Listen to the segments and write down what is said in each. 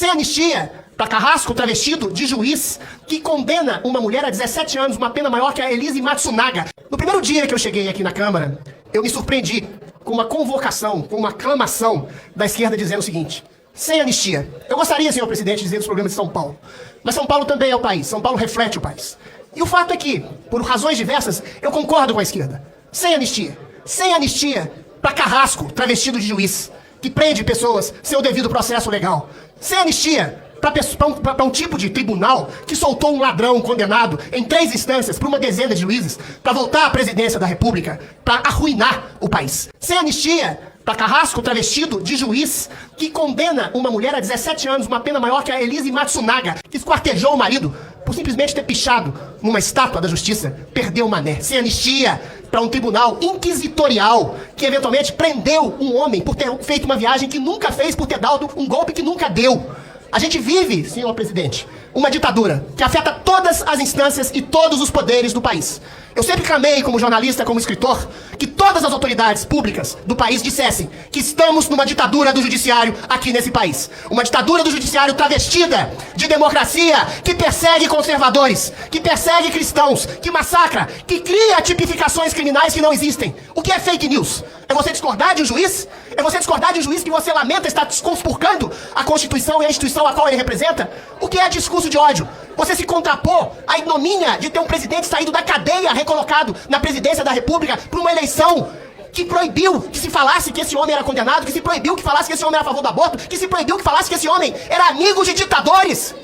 Sem anistia para Carrasco, travestido de juiz, que condena uma mulher a 17 anos, uma pena maior que a Elise Matsunaga. No primeiro dia que eu cheguei aqui na Câmara, eu me surpreendi com uma convocação, com uma aclamação da esquerda dizendo o seguinte: sem anistia. Eu gostaria, senhor presidente, de dizer dos problemas de São Paulo. Mas São Paulo também é o país. São Paulo reflete o país. E o fato é que, por razões diversas, eu concordo com a esquerda. Sem anistia. Sem anistia para Carrasco, travestido de juiz, que prende pessoas sem o devido processo legal. Sem anistia para um tipo de tribunal que soltou um ladrão condenado em 3 instâncias por uma dezena de juízes para voltar à presidência da República, para arruinar o país. Sem anistia para Carrasco, travestido de juiz, que condena uma mulher a 17 anos, uma pena maior que a Elise Matsunaga, que esquartejou o marido por simplesmente ter pichado numa estátua da justiça, perdeu o mané. Sem anistia para um tribunal inquisitorial que eventualmente prendeu um homem por ter feito uma viagem que nunca fez, por ter dado um golpe que nunca deu. A gente vive, senhor presidente, uma ditadura que afeta todas as instâncias e todos os poderes do país. Eu sempre clamei, como jornalista, como escritor, que todas as autoridades públicas do país dissessem que estamos numa ditadura do judiciário aqui nesse país. Uma ditadura do judiciário travestida de democracia, que persegue conservadores, que persegue cristãos, que massacra, que cria tipificações criminais que não existem. O que é fake news? É você discordar de um juiz? É você discordar de um juiz que você lamenta estar desconspurcando a Constituição e a instituição a qual ele representa? O que é discurso de ódio? Você se contrapor à ignomínia de ter um presidente saído da cadeia, recolocado na presidência da República por uma eleição que proibiu que se falasse que esse homem era condenado, que se proibiu que falasse que esse homem era a favor do aborto, que se proibiu que falasse que esse homem era amigo de ditadores.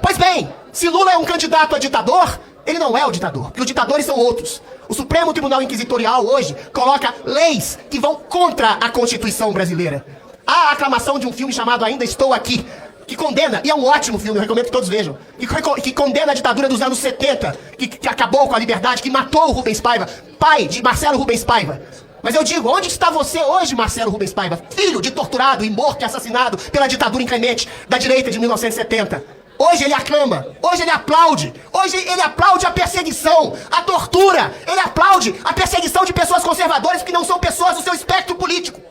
Pois bem, se Lula é um candidato a ditador, ele não é o ditador, porque os ditadores são outros. O Supremo Tribunal Inquisitorial hoje coloca leis que vão contra a Constituição brasileira. Há a aclamação de um filme chamado Ainda Estou Aqui, que condena, e é um ótimo filme, eu recomendo que todos vejam, que condena a ditadura dos anos 70, que acabou com a liberdade, que matou o Rubens Paiva, pai de Marcelo Rubens Paiva. Mas eu digo, onde está você hoje, Marcelo Rubens Paiva, filho de torturado e morto e assassinado pela ditadura inclemente da direita de 1970? Hoje ele aclama, hoje ele aplaude a perseguição, a tortura, ele aplaude a perseguição de pessoas conservadoras que não são pessoas do seu espectro político.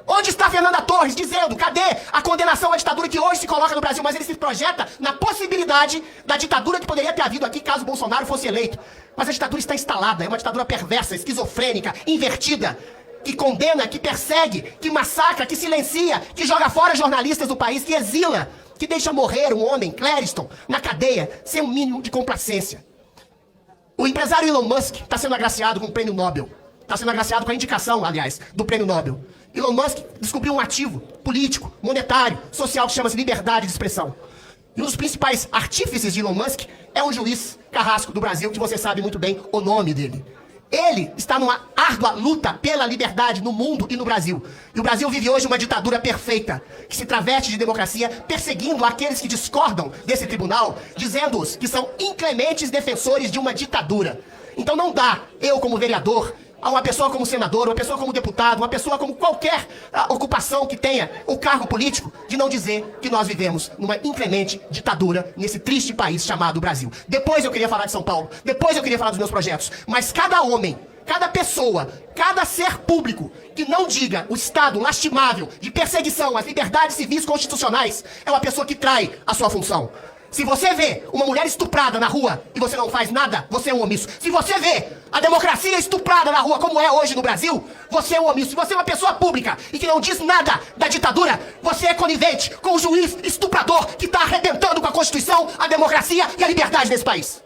Onde está Fernanda Torres dizendo, cadê a condenação à ditadura que hoje se coloca no Brasil? Mas ele se projeta na possibilidade da ditadura que poderia ter havido aqui caso Bolsonaro fosse eleito. Mas a ditadura está instalada, é uma ditadura perversa, esquizofrênica, invertida, que condena, que persegue, que massacra, que silencia, que joga fora jornalistas do país, que exila, que deixa morrer um homem, Clériston, na cadeia, sem um mínimo de complacência. O empresário Elon Musk está sendo agraciado com o prêmio Nobel. Está sendo agraciado com a indicação, aliás, do prêmio Nobel. Elon Musk descobriu um ativo político, monetário, social que chama-se liberdade de expressão. E um dos principais artífices de Elon Musk é um juiz Carrasco do Brasil, que você sabe muito bem o nome dele. Ele está numa árdua luta pela liberdade no mundo e no Brasil. E o Brasil vive hoje uma ditadura perfeita, que se traveste de democracia, perseguindo aqueles que discordam desse tribunal, dizendo-os que são inclementes defensores de uma ditadura. Então não dá, eu como vereador, a uma pessoa como senador, uma pessoa como deputado, uma pessoa como qualquer ocupação que tenha o cargo político, de não dizer que nós vivemos numa inclemente ditadura nesse triste país chamado Brasil. Depois eu queria falar de São Paulo, depois eu queria falar dos meus projetos, mas cada homem, cada pessoa, cada ser público que não diga o estado lastimável de perseguição às liberdades civis constitucionais é uma pessoa que trai a sua função. Se você vê uma mulher estuprada na rua e você não faz nada, você é um omisso. Se você vê a democracia estuprada na rua, como é hoje no Brasil, você é um omisso. Se você é uma pessoa pública e que não diz nada da ditadura, você é conivente com o juiz estuprador que está arrebentando com a Constituição, a democracia e a liberdade desse país.